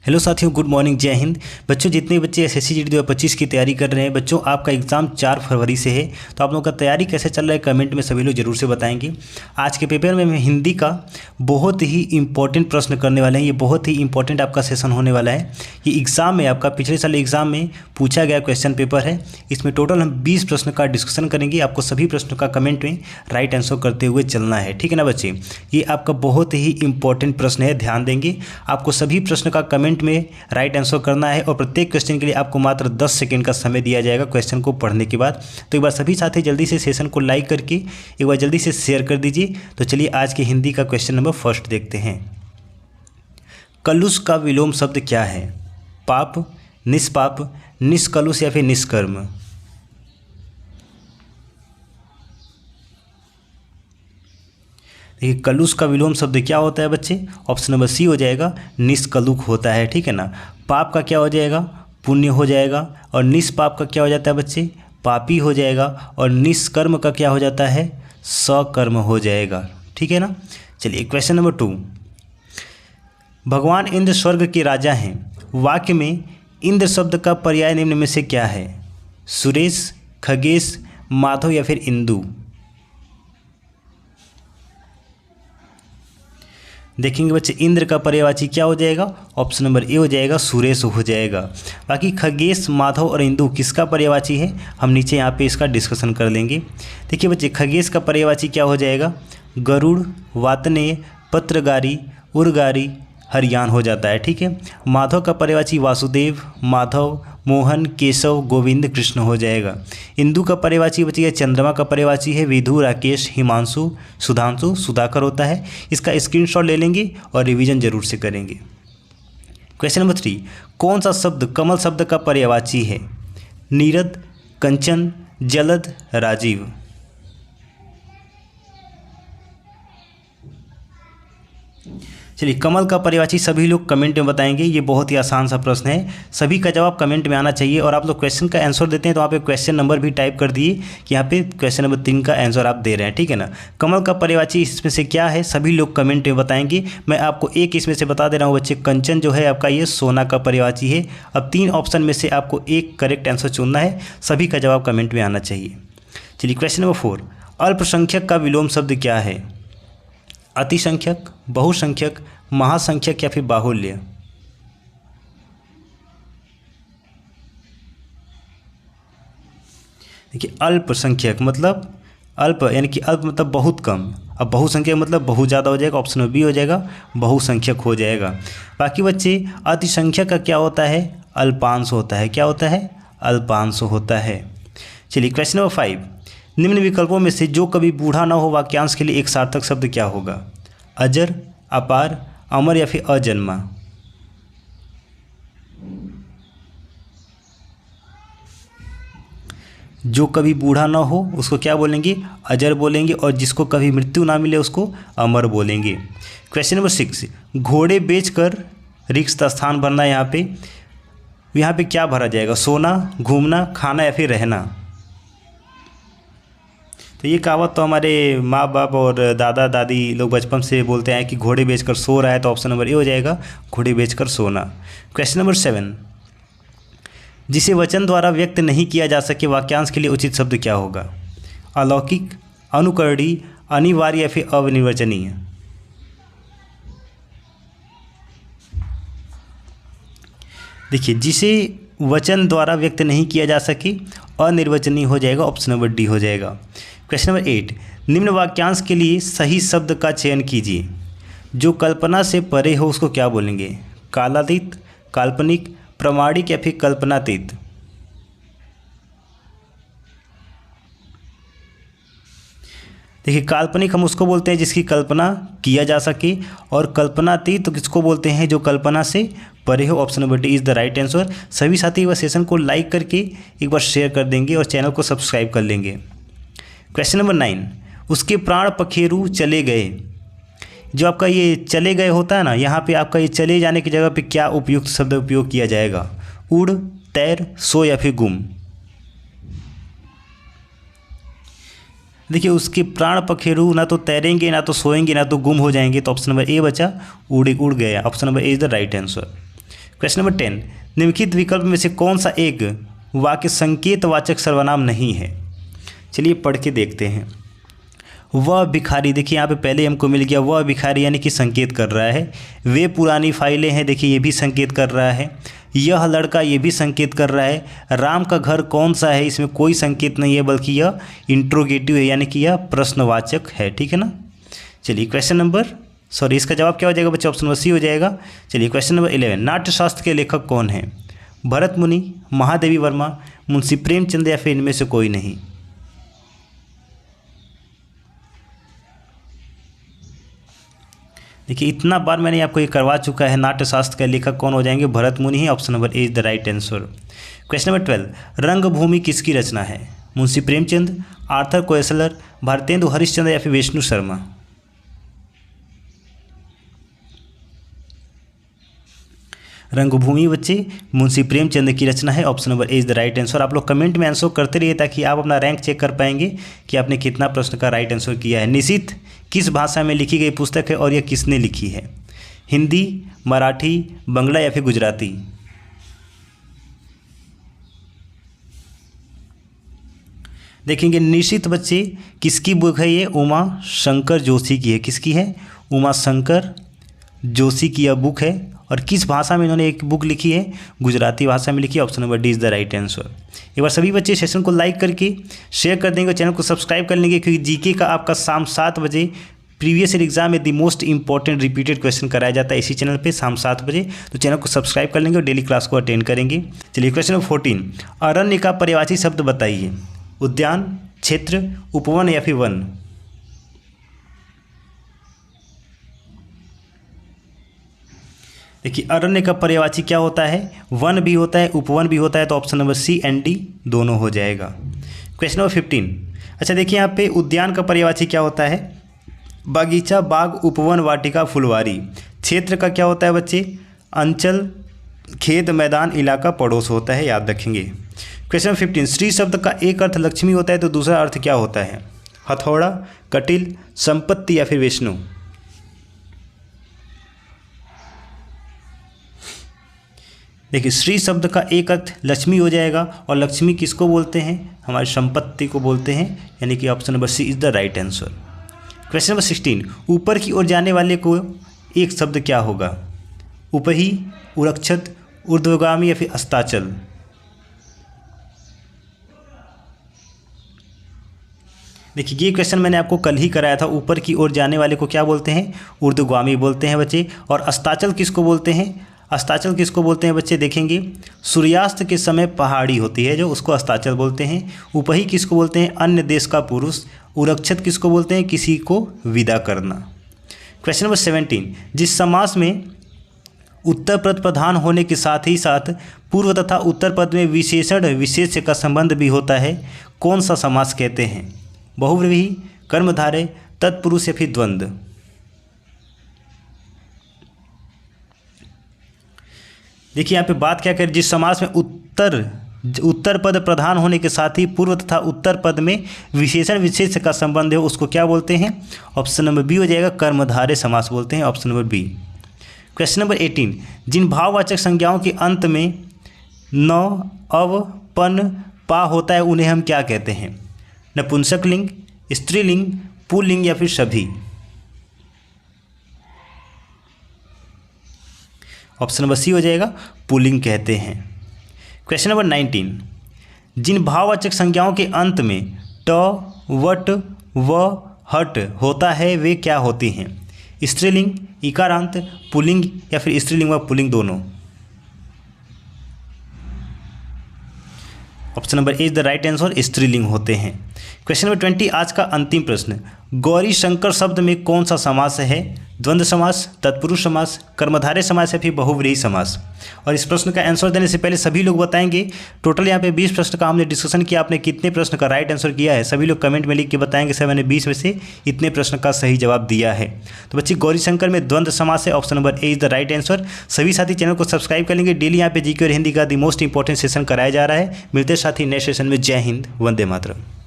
Hello साथियों, good morning, जय हिंद। बच्चों, जितने बच्चे एसएससी जीडी 2025 की तैयारी कर रहे हैं, बच्चों आपका एग्ज़ाम 4 फरवरी से है। तो आप लोगों का तैयारी कैसे चल रहा है कमेंट में सभी लोग जरूर से बताएंगे। आज के पेपर में हिंदी का बहुत ही इंपॉर्टेंट प्रश्न करने वाले हैं। ये बहुत ही इंपॉर्टेंट आपका सेशन होने वाला है। ये एग्ज़ाम में आपका पिछले साल एग्ज़ाम में पूछा गया क्वेश्चन पेपर है। इसमें टोटल हम 20 प्रश्न का डिस्कशन करेंगे। आपको सभी प्रश्नों का कमेंट में राइट आंसर करते हुए चलना है, ठीक है ना बच्चे। ये आपका बहुत ही इंपॉर्टेंट प्रश्न है, ध्यान देंगे। आपको सभी प्रश्न का कमेंट में राइट आंसर करना है और प्रत्येक क्वेश्चन के लिए आपको मात्र 10 सेकंड का समय दिया जाएगा क्वेश्चन को पढ़ने के बाद। तो एक बार सभी साथी जल्दी से सेशन को लाइक करके एक बार जल्दी से शेयर कर दीजिए। तो चलिए आज के हिंदी का क्वेश्चन नंबर फर्स्ट देखते हैं। कलुष का विलोम शब्द क्या है? पाप, निष्पाप, निष्कलुष या फिर निष्कर्म? देखिए, कलुष का विलोम शब्द क्या होता है बच्चे? ऑप्शन नंबर सी हो जाएगा, निष्कलुष होता है, ठीक है ना। पाप का क्या हो जाएगा? पुण्य हो जाएगा। और निष्पाप का क्या हो जाता है बच्चे? पापी हो जाएगा। और निष्कर्म का क्या हो जाता है? सकर्म हो जाएगा, ठीक है ना। चलिए क्वेश्चन नंबर 2। भगवान इंद्र स्वर्ग के राजा हैं। वाक्य में इंद्र शब्द का पर्याय निम्न में से क्या है? सुरेश, खगेश, माधव या फिर इंदु? देखेंगे बच्चे, इंद्र का पर्यायवाची क्या हो जाएगा? ऑप्शन नंबर ए हो जाएगा, सुरेश हो जाएगा। बाकी खगेश, माधव और इंदु किसका पर्यायवाची है? हम नीचे यहाँ पे इसका डिस्कशन कर लेंगे। देखिए बच्चे, खगेश का पर्यायवाची क्या हो जाएगा? गरुड़, वातनेय, पत्रगारी, उर्गारी, हरियान हो जाता है, ठीक है। माधव का पर्यायवाची वासुदेव, माधव, मोहन, केशव, गोविंद, कृष्ण हो जाएगा। इंदु का पर्यायवाची बचिए चंद्रमा का पर्यायवाची है विधु, राकेश, हिमांशु, सुधांशु, सुधाकर होता है। इसका स्क्रीनशॉट ले लेंगे और रिवीजन जरूर से करेंगे। Question number 3। कौन सा शब्द कमल शब्द का पर्यायवाची है? नीरद, कंचन, जलद, राजीव? चलिए, कमल का पर्यायवाची सभी लोग कमेंट में बताएंगे। ये बहुत ही आसान सा प्रश्न है, सभी का जवाब कमेंट में आना चाहिए। और आप लोग क्वेश्चन का आंसर देते हैं तो वहाँ पे क्वेश्चन नंबर भी टाइप कर दिए कि यहाँ पे क्वेश्चन नंबर 3 का आंसर आप दे रहे हैं, ठीक है ना। कमल का पर्यायवाची इसमें से क्या है? सभी लोग कमेंट में बताएंगे। मैं आपको एक इसमें से बता दे रहा हूँ बच्चे, कंचन जो है आपका ये सोना का पर्यायवाची है। अब 3 ऑप्शन में से आपको एक करेक्ट आंसर चुनना है। सभी का जवाब कमेंट में आना चाहिए। चलिए क्वेश्चन नंबर 4। अल्पसंख्यक का विलोम शब्द क्या है? अतिसंख्यक, बहुसंख्यक, महासंख्यक या फिर बाहुल्य? देखिए, अल्पसंख्यक मतलब अल्प यानी कि अल्प मतलब बहुत कम। अब बहुसंख्यक मतलब बहुत ज़्यादा हो जाएगा, ऑप्शन बी हो जाएगा, बहुसंख्यक हो जाएगा। बाकी बच्चे, अतिसंख्यक का क्या होता है? अल्पांश होता है। क्या होता है? अल्पांश होता है। चलिए क्वेश्चन नंबर 5। निम्न विकल्पों में से जो कभी बूढ़ा न हो वाक्यांश के लिए एक सार्थक शब्द क्या होगा? अजर, अपार, अमर या फिर अजन्मा? जो कभी बूढ़ा ना हो उसको क्या बोलेंगे? अजर बोलेंगे। और जिसको कभी मृत्यु ना मिले उसको अमर बोलेंगे। Question number 6। घोड़े बेचकर रिक्त स्थान भरना। यहाँ पे क्या भरा जाएगा? सोना, घूमना, खाना या फिर रहना? तो ये कहावत तो हमारे माँ बाप और दादा दादी लोग बचपन से बोलते हैं कि घोड़े बेचकर सो रहा है, तो ऑप्शन नंबर ए हो जाएगा, घोड़े बेचकर सोना। Question number 7। जिसे वचन द्वारा व्यक्त नहीं किया जा सके वाक्यांश के लिए उचित शब्द क्या होगा? अलौकिक, अनुकरणीय, अनिवार्य या फिर अनिर्वचनीय? देखिए, जिसे वचन द्वारा व्यक्त नहीं किया जा सके अनिर्वचनीय हो जाएगा, ऑप्शन नंबर डी हो जाएगा। Question number 8। निम्न वाक्यांश के लिए सही शब्द का चयन कीजिए। जो कल्पना से परे हो उसको क्या बोलेंगे? कालातीत, काल्पनिक, प्रामाणिक या फिर कल्पनातीत? देखिए, काल्पनिक हम उसको बोलते हैं जिसकी कल्पना किया जा सके, और कल्पनातीत तो किसको बोलते हैं? जो कल्पना से परे हो। Option number D is the right answer. सभी साथी वह सेशन को लाइक करके एक बार शेयर कर देंगे और चैनल को सब्सक्राइब कर लेंगे। Question number 9। उसके प्राण पखेरु चले गए। जो आपका ये चले गए होता है ना, यहाँ पे आपका ये चले जाने की जगह पे क्या उपयुक्त शब्द उपयोग किया जाएगा? उड़, तैर, सो या फिर गुम? देखिए, उसके प्राण पखेरु ना तो तैरेंगे, ना तो सोएंगे, ना तो गुम हो जाएंगे। तो ऑप्शन नंबर ए बचा, उड़ गया। Option number A is the right answer. Question number 10, निम्नलिखित विकल्प में से कौन सा एक वाक्य संकेतवाचक सर्वनाम नहीं है? चलिए पढ़ के देखते हैं। वह भिखारी, देखिए यहाँ पे पहले हमको मिल गया वह भिखारी, यानी कि संकेत कर रहा है। वे पुरानी फाइलें हैं, देखिए ये भी संकेत कर रहा है। यह लड़का, ये भी संकेत कर रहा है। राम का घर कौन सा है, इसमें कोई संकेत नहीं है, बल्कि यह इंट्रोगेटिव है, यानी कि यह प्रश्नवाचक है। ठीक है ना। चलिए क्वेश्चन नंबर, सॉरी इसका जवाब क्या हो जाएगा बच्चे? ऑप्शन नंबर सी हो जाएगा। चलिए क्वेश्चन नंबर 11, नाट्यशास्त्र के लेखक कौन है? भरत मुनि, महादेवी वर्मा, मुंशी प्रेमचंद या फिर इनमें से कोई नहीं? देखिए इतना बार मैंने आपको ये करवा चुका है। नाट्यशास्त्र के लेखक कौन हो जाएंगे? भरत मुनि ही। Option number A is the right answer. Question number 12, Rangbhoomi किसकी रचना है? मुंशी प्रेमचंद, आर्थर कोएसलर, भारतेंदु हरिश्चंद्र या फिर विष्णु शर्मा? रंगभूमि बच्चे मुंशी प्रेमचंद की रचना है। Option number A is the right answer. आप लोग कमेंट में आंसर करते रहिए ताकि आप अपना रैंक चेक कर पाएंगे कि आपने कितना प्रश्न का राइट आंसर किया है। निशित किस भाषा में लिखी गई पुस्तक है और यह किसने लिखी है? हिंदी, मराठी, बंगला या फिर गुजराती? देखेंगे निशित बच्चे किसकी बुक है? ये उमा शंकर जोशी की है। किसकी है? उमा शंकर जोशी की यह बुक है। और किस भाषा में इन्होंने एक बुक लिखी है? गुजराती भाषा में लिखी है। Option number D is the right answer. एक बार सभी बच्चे सेशन को लाइक करके शेयर कर देंगे, चैनल को सब्सक्राइब कर लेंगे, क्योंकि जीके का आपका शाम 7 बजे प्रीवियस ईयर एग्जाम में the most important repeated question कराया जाता है इसी चैनल पे शाम 7 बजे। तो चैनल को सब्सक्राइब कर लेंगे और डेली क्लास को अटेंड करेंगे। चलिए क्वेश्चन नंबर 14, अरण्य का पर्यायवाची शब्द बताइए। उद्यान, क्षेत्र, उपवन या फिर वन? देखिए अरण्य का पर्यायवाची क्या होता है? वन भी होता है, उपवन भी होता है। तो option number C and D दोनों हो जाएगा। क्वेश्चन नंबर 15, अच्छा देखिए यहाँ पे उद्यान का पर्यायवाची क्या होता है? बागीचा, बाग, उपवन, वाटिका, फुलवारी। क्षेत्र का क्या होता है बच्चे? अंचल, खेत, मैदान, इलाका, पड़ोस होता है, याद रखेंगे। क्वेश्चन नंबर 15, श्री शब्द का एक अर्थ लक्ष्मी होता है तो दूसरा अर्थ क्या होता है? हथौड़ा, कटिल, संपत्ति या फिर विष्णु? देखिए श्री शब्द का एक अर्थ लक्ष्मी हो जाएगा, और लक्ष्मी किसको बोलते हैं? हमारी संपत्ति को बोलते हैं, यानी कि option number C is the right answer. Question number 16, ऊपर की ओर जाने वाले को एक शब्द क्या होगा? उपही, उरक्षत, ऊर्ध्वगामी या फिर अस्ताचल? देखिए ये क्वेश्चन मैंने आपको कल ही कराया था। ऊपर की ओर जाने वाले को क्या बोलते हैं? ऊर्ध्वगामी बोलते हैं बच्चे। और अस्ताचल किसको बोलते हैं? अस्ताचल किसको बोलते हैं बच्चे? देखेंगे सूर्यास्त के समय पहाड़ी होती है जो, उसको अस्ताचल बोलते हैं। उपही किसको बोलते हैं? अन्य देश का पुरुष। उरक्षत किसको बोलते हैं? किसी को विदा करना। क्वेश्चन नंबर 17, जिस समास में उत्तर पद प्रधान होने के साथ ही साथ पूर्व तथा उत्तर पद में विशेषण विशेष्य का संबंध भी होता है, कौन सा समास कहते हैं? बहुव्रीहि, कर्मधारय, तत्पुरुष या फिर द्वंद्व? देखिए यहाँ पे बात क्या करें, जिस समास में उत्तर पद प्रधान होने के साथ ही पूर्व तथा उत्तर पद में विशेषण विशेष्य का संबंध है उसको क्या बोलते हैं? ऑप्शन नंबर बी हो जाएगा, कर्मधारय समास बोलते हैं। Option number B. Question number 18, जिन भाववाचक संज्ञाओं के अंत में न, अव, पन, पा होता है उन्हें हम क्या कहते हैं? नपुंसकलिंग, स्त्रीलिंग, पुल्लिंग या फिर सभी? ऑप्शन नंबर सी हो जाएगा, पुल्लिंग कहते हैं। क्वेश्चन नंबर 19, जिन भाववाचक संज्ञाओं के अंत में ट, वट, व, हट होता है वे क्या होती हैं? स्त्रीलिंग, इकारांत, पुल्लिंग या फिर स्त्रीलिंग व पुल्लिंग दोनों? Option number A is the right answer, स्त्रीलिंग होते हैं। क्वेश्चन नंबर 20, आज का अंतिम प्रश्न, गौरी शंकर शब्द में कौन सा समास है? द्वंद्व समास, तत्पुरुष समास, कर्मधारय समास या फिर बहुव्रीहि समास? और इस प्रश्न का आंसर देने से पहले सभी लोग बताएंगे, टोटल यहाँ पे 20 प्रश्न का हमने डिस्कशन किया, आपने कितने प्रश्न का राइट आंसर किया है? सभी लोग कमेंट में लिख के बताएंगे सर मैंने 20 में से इतने प्रश्न का सही जवाब दिया है। तो बच्चे गौरी शंकर में द्वंद्व समास है, option number A is the right answer. सभी साथी चैनल को सब्सक्राइब कर लेंगे, डेली यहाँ पे जीके और हिंदी का द मोस्ट इंपॉर्टेंट सेशन कराया जा रहा है। मिलते साथी नेक्स्ट सेशन में। जय हिंद, वंदे मातरम।